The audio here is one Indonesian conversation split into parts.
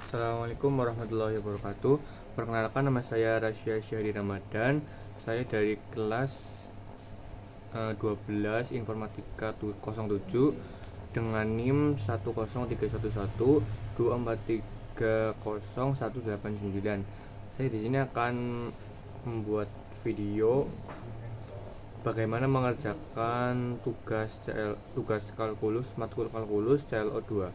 Assalamualaikum warahmatullahi wabarakatuh. Perkenalkan, nama saya Rasya Syahri Ramadan. Saya dari kelas 12 Informatika 07 dengan NIM 1031124301899. Saya di sini akan membuat video bagaimana mengerjakan tugas kalkulus matkul kalkulus CLO2.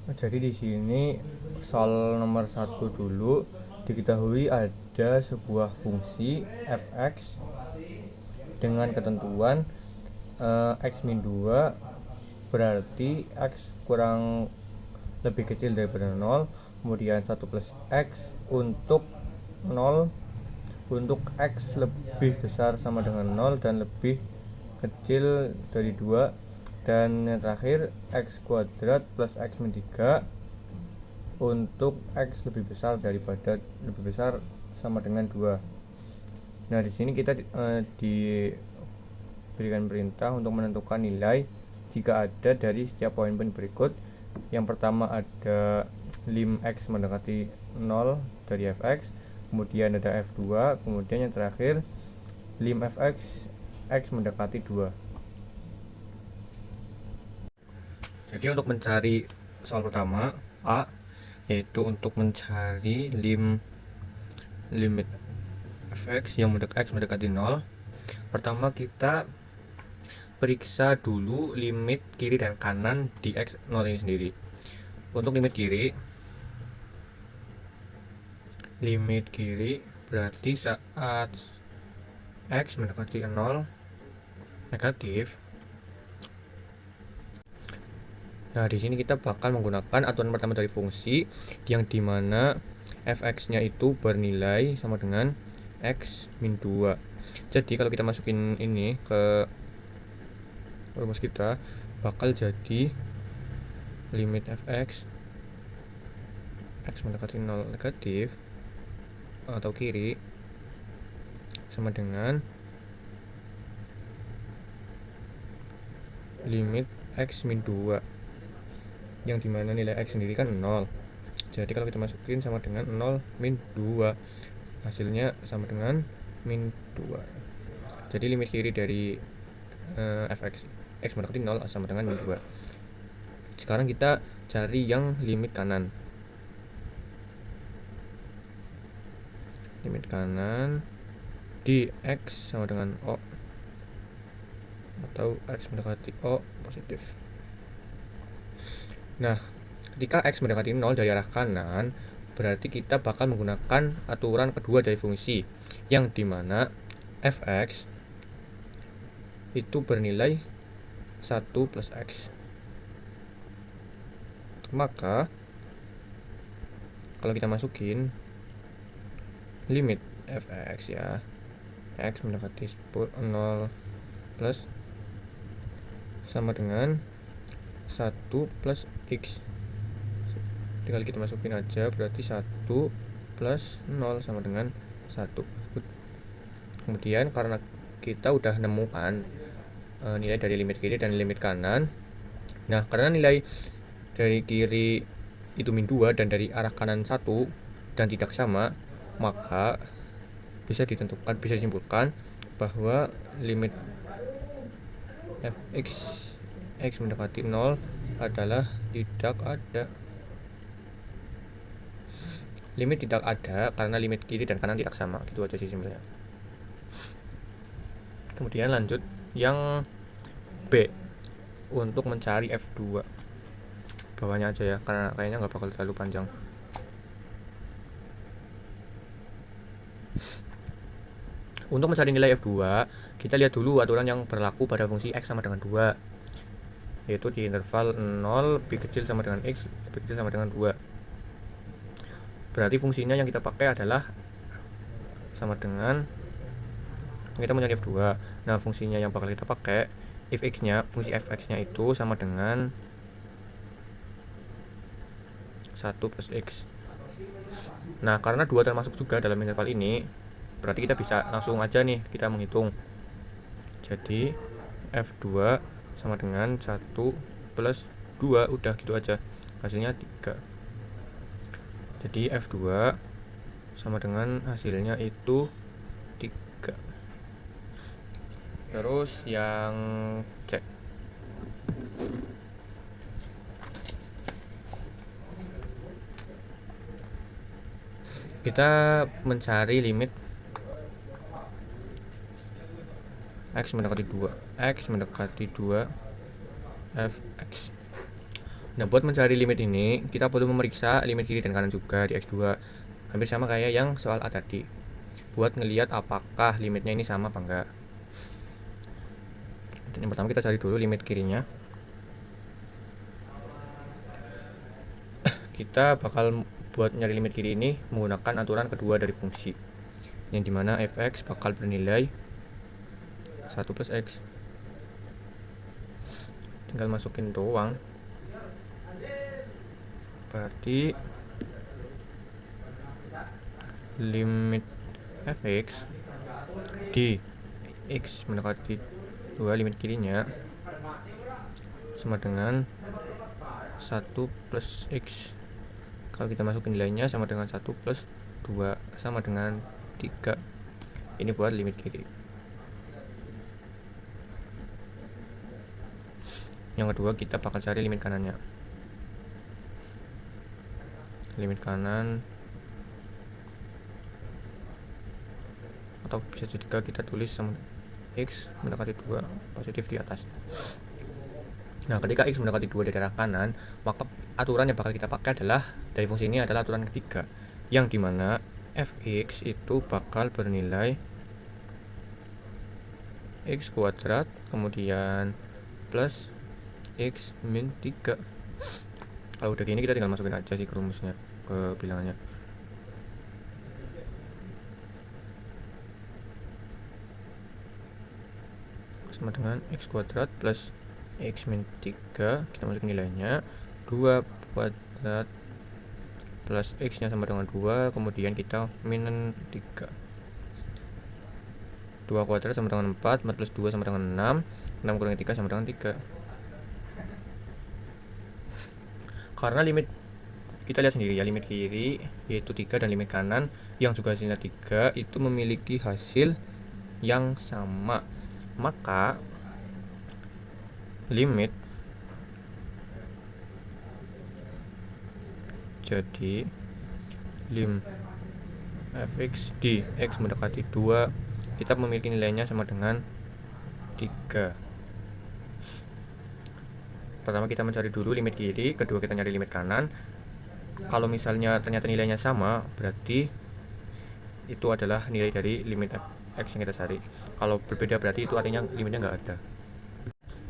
Jadi di sini soal nomor 1 dulu, diketahui ada sebuah fungsi fx dengan ketentuan x-2 berarti x kurang lebih kecil daripada 0, kemudian 1 plus x untuk 0 untuk x lebih besar sama dengan 0 dan lebih kecil dari 2, dan yang terakhir x kuadrat plus x min 3 untuk x lebih besar sama dengan 2. Nah, di sini kita diberikan perintah untuk menentukan nilai jika ada dari setiap poin-poin berikut. Yang pertama ada lim x mendekati 0 dari fx, kemudian ada f2, kemudian yang terakhir lim fx x mendekati 2. Jadi untuk mencari soal pertama A, yaitu untuk mencari limit fx yang mendekati 0, pertama kita periksa dulu limit kiri dan kanan di x0 ini sendiri. Untuk limit kiri berarti saat x mendekati 0 negatif. Nah, di sini kita bakal menggunakan aturan pertama dari fungsi, yang dimana fx-nya itu bernilai sama dengan x min 2. Jadi kalau kita masukin ini ke rumus kita, bakal jadi limit fx x mendekati 0 negatif atau kiri sama dengan limit x min 2, yang dimana nilai x sendiri kan 0. Jadi kalau kita masukin sama dengan 0 min 2, hasilnya sama dengan min 2. Jadi limit kiri dari fx x mendekati 0 sama dengan min 2. Sekarang kita cari yang limit kanan. Limit kanan di x sama dengan O, atau x mendekati O positif. Nah, ketika x mendekati 0 dari arah kanan, berarti kita bakal menggunakan aturan kedua dari fungsi, yang dimana fx itu bernilai 1 plus x. Maka kalau kita masukin limit fx ya, x mendekati 0 plus sama dengan 1 plus x. Tinggal kita masukin aja, berarti 1 plus 0 sama dengan 1. Kemudian karena kita udah nemukan nilai dari limit kiri dan limit kanan, nah karena nilai dari kiri itu min 2 dan dari arah kanan 1 dan tidak sama, maka bisa disimpulkan bahwa limit fx x mendekati 0 adalah tidak ada. Limit tidak ada karena limit kiri dan kanan tidak sama. Gitu aja sih simpelnya. Kemudian lanjut yang B, untuk mencari f2. Bawahnya aja ya, karena kayaknya nggak bakal terlalu panjang. Untuk mencari nilai f2, kita lihat dulu aturan yang berlaku pada fungsi x sama dengan 2, yaitu di interval 0 lebih kecil sama dengan x lebih kecil sama dengan 2. Berarti fungsinya yang kita pakai adalah sama dengan, kita mencari f2. Nah, fungsinya yang bakal kita pakai, fungsi fx-nya itu sama dengan 1 plus x. Nah, karena 2 termasuk juga dalam interval ini, berarti kita bisa langsung aja nih kita menghitung. Jadi f2 sama dengan 1 plus 2, udah gitu aja, hasilnya 3. Jadi F2 sama dengan hasilnya itu 3. Terus yang C, kita mencari limit X mendekati 2, X mendekati 2 Fx. Nah, buat mencari limit ini, kita perlu memeriksa limit kiri dan kanan juga di X2. Hampir sama kayak yang soal A tadi. Buat ngelihat apakah limitnya ini sama apa enggak. Dan yang pertama kita cari dulu limit kirinya. Kita bakal buat nyari limit kiri ini menggunakan aturan kedua dari fungsi, yang dimana Fx bakal bernilai 1 plus X. Tinggal masukin doang. Berarti limit Fx di X mendekati 2 limit kirinya sama dengan 1 plus X. Kalau kita masukin nilainya sama dengan 1 plus 2 sama dengan 3. Ini buat limit kiri. Yang kedua, kita bakal cari limit kanannya. Limit kanan, atau bisa juga kita tulis sama X mendekati 2 positif di atas. Nah, ketika X mendekati 2 dari arah kanan, maka aturan yang bakal kita pakai adalah dari fungsi ini adalah aturan ketiga, yang dimana Fx itu bakal bernilai X kuadrat kemudian plus X min 3. Kalau udah gini kita tinggal masukin aja sih ke rumusnya, ke bilangannya. Sama dengan X kuadrat plus X min 3, kita masukin nilainya 2 kuadrat plus X nya sama dengan 2, kemudian kita min 3. 2 kuadrat sama dengan 4, 4 plus 2 sama dengan 6, 6 kurangi 3 sama dengan 3. Karena limit, kita lihat sendiri ya, limit kiri yaitu 3 dan limit kanan yang juga hasilnya 3 itu memiliki hasil yang sama. Maka limit jadi lim Fx di X mendekati 2 kita memiliki nilainya sama dengan 3. Pertama kita mencari dulu limit kiri, kedua kita nyari limit kanan. Kalau misalnya ternyata nilainya sama, berarti itu adalah nilai dari limit X yang kita cari. Kalau berbeda berarti itu artinya limitnya nggak ada.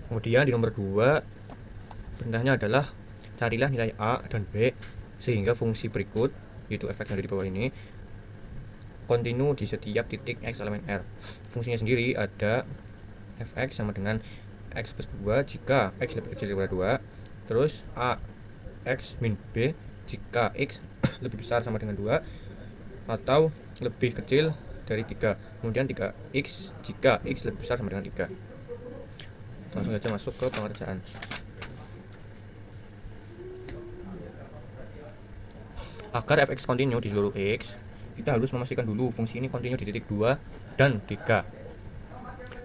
Kemudian di nomor 2, perintahnya adalah carilah nilai A dan B sehingga fungsi berikut, yaitu Fx yang ada di bawah ini, kontinu di setiap titik X elemen R. Fungsinya sendiri ada Fx sama dengan X plus 2 jika X lebih kecil daripada 2, terus A X min B jika X lebih besar sama dengan 2 atau lebih kecil dari 3, kemudian 3X jika X lebih besar sama dengan 3. Langsung saja masuk ke pengerjaan. Agar Fx kontinu di seluruh X, kita harus memastikan dulu fungsi ini kontinu di titik 2 dan 3.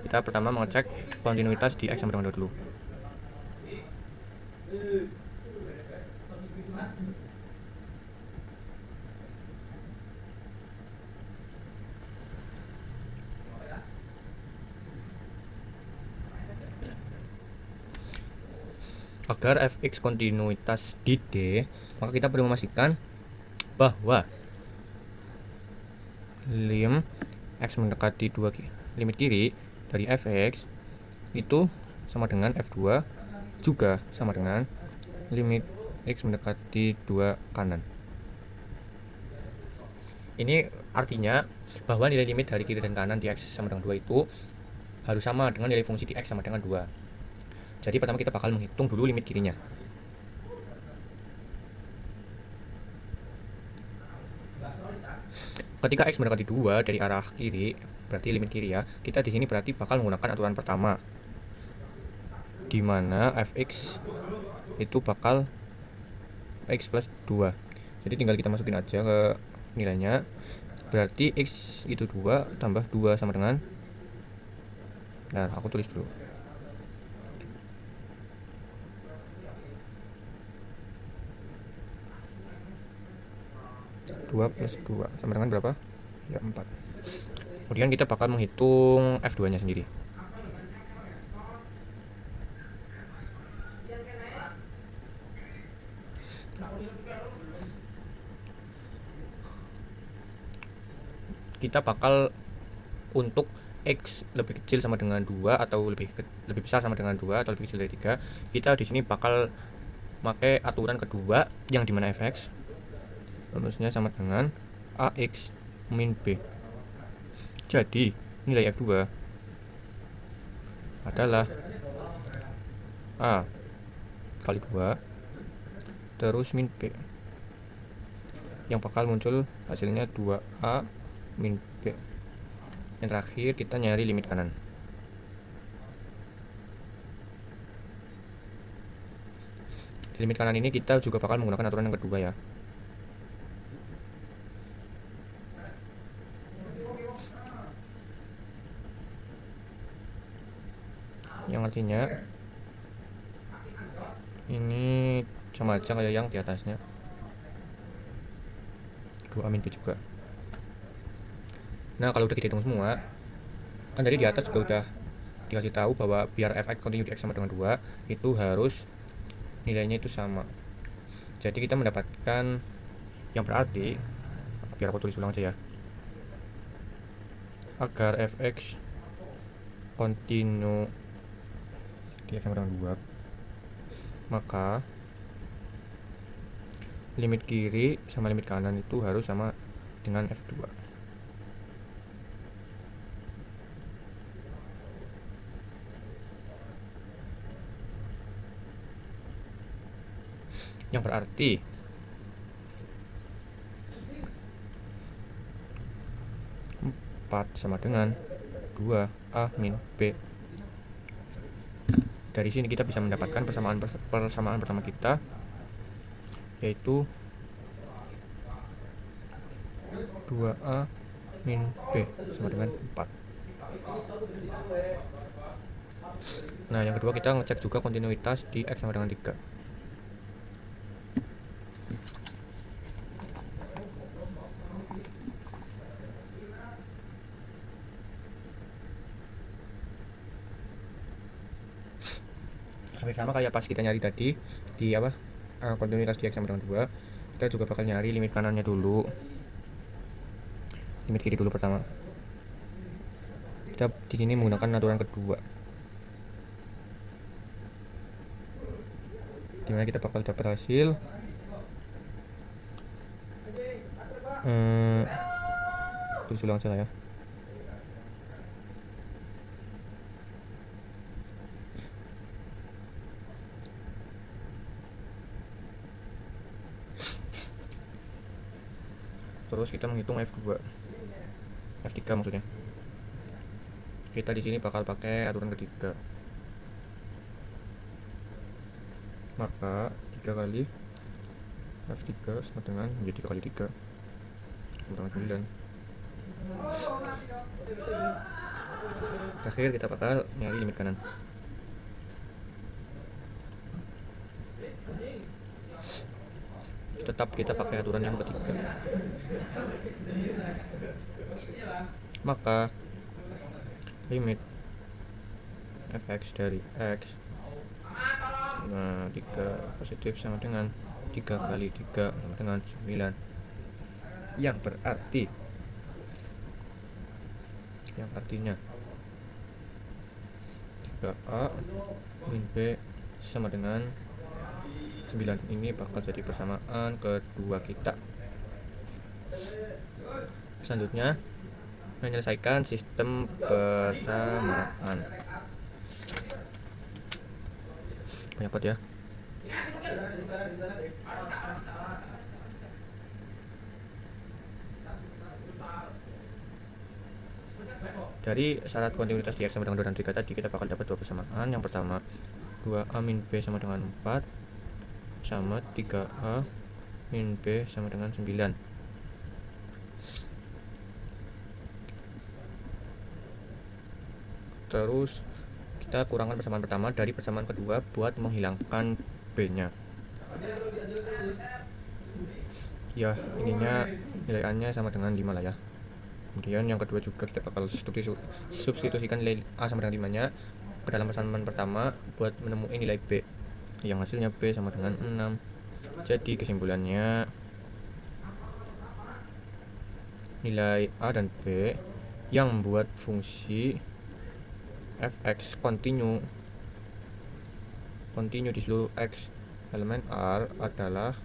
Kita pertama mengecek kontinuitas di X sama dengan 2 dulu. Agar Fx kontinuitas di D, maka kita perlu memastikan bahwa lim X mendekati 2 limit kiri dari Fx itu sama dengan F2 juga sama dengan limit X mendekati 2 kanan. Ini artinya bahwa nilai limit dari kiri dan kanan di X sama dengan 2 itu harus sama dengan nilai fungsi di X sama dengan 2. Jadi pertama kita bakal menghitung dulu limit kirinya. Ketika X mendekati 2 dari arah kiri, berarti limit kiri ya, kita di sini berarti bakal menggunakan aturan pertama. dimana fx itu bakal x plus 2. Jadi tinggal kita masukin aja ke nilainya. Berarti x itu 2 tambah 2 sama dengan, nah aku tulis dulu, 2 plus 2 sama dengan berapa? Ya 4. Kemudian kita bakal menghitung F2 nya sendiri. Kita bakal untuk x lebih kecil sama dengan 2 atau lebih besar sama dengan 2 atau lebih kecil dari 3, kita di sini bakal pakai aturan kedua yang dimana fx rumusnya sama dengan ax min b. Jadi nilai F2 adalah A kali 2 terus min B, yang bakal muncul hasilnya 2A min B. Yang terakhir kita nyari limit kanan. Di limit kanan ini kita juga bakal menggunakan aturan yang kedua ya. Yang artinya ini sama aja kayak yang di atasnya, 2A min B juga. Nah kalau udah kita hitung semua, kan dari di atas juga udah dikasih tahu bahwa biar fx continue di x sama dengan 2 itu harus nilainya itu sama. Jadi kita mendapatkan yang berarti, biar aku tulis ulang aja ya, agar fx continue di x sama dengan 2, maka limit kiri sama limit kanan itu harus sama dengan F2. Yang berarti sama dengan 2A min B. Dari sini kita bisa mendapatkan persamaan bersama kita, yaitu 2A min B sama dengan 4. Nah yang kedua kita ngecek juga kontinuitas di X sama dengan 3. Hampir sama kayak pas kita nyari tadi di kontinuitas di X sama dengan 2, kita juga bakal nyari limit kanannya dulu, limit kiri dulu pertama. Kita di sini menggunakan aturan kedua, dimana kita bakal dapat hasil tulis ulang saja ya. Terus kita menghitung F2, F3 maksudnya. Kita di sini bakal pakai aturan ketiga. Maka 3 kali F3 sama dengan menjadi 3 kali 3 sama dengan 9. Terakhir kita bakal nyari limit kanan. Tetap kita pakai aturan yang ketiga. Maka limit fx dari x, nah 3 positif sama dengan 3 kali 3 sama dengan 9, yang artinya 3A min B sama dengan 9. Ini bakal jadi persamaan kedua kita. Selanjutnya menyelesaikan sistem persamaan. Banyak banget ya. Dari syarat kontinuitas di X sama dengan 2 dan 3 tadi kita bakal dapat dua persamaan. Yang pertama 2A min B sama dengan 4 sama 3A min B sama dengan 9. Terus kita kurangkan persamaan pertama dari persamaan kedua buat menghilangkan B-nya. Ya, ininya nilai A-nya sama dengan 5 lah ya. Kemudian yang kedua juga kita bakal substitusikan nilai A sama dengan 5-nya ke dalam persamaan pertama buat menemukan nilai B, yang hasilnya B sama dengan 6. Jadi kesimpulannya nilai A dan B yang membuat fungsi fx kontinu di seluruh x elemen R adalah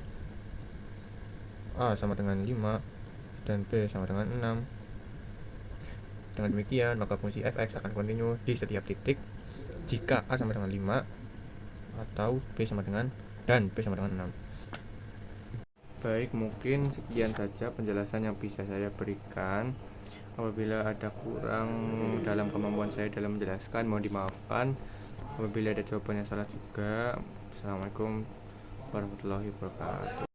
A sama dengan 5 dan B sama dengan 6. Dengan demikian, maka fungsi fx akan kontinu di setiap titik jika A sama dengan 5 atau B sama dengan dan B sama dengan 6. Baik, mungkin sekian saja penjelasan yang bisa saya berikan. Apabila ada kurang dalam kemampuan saya dalam menjelaskan, mohon dimaafkan. Apabila ada jawaban yang salah juga. Assalamualaikum warahmatullahi wabarakatuh.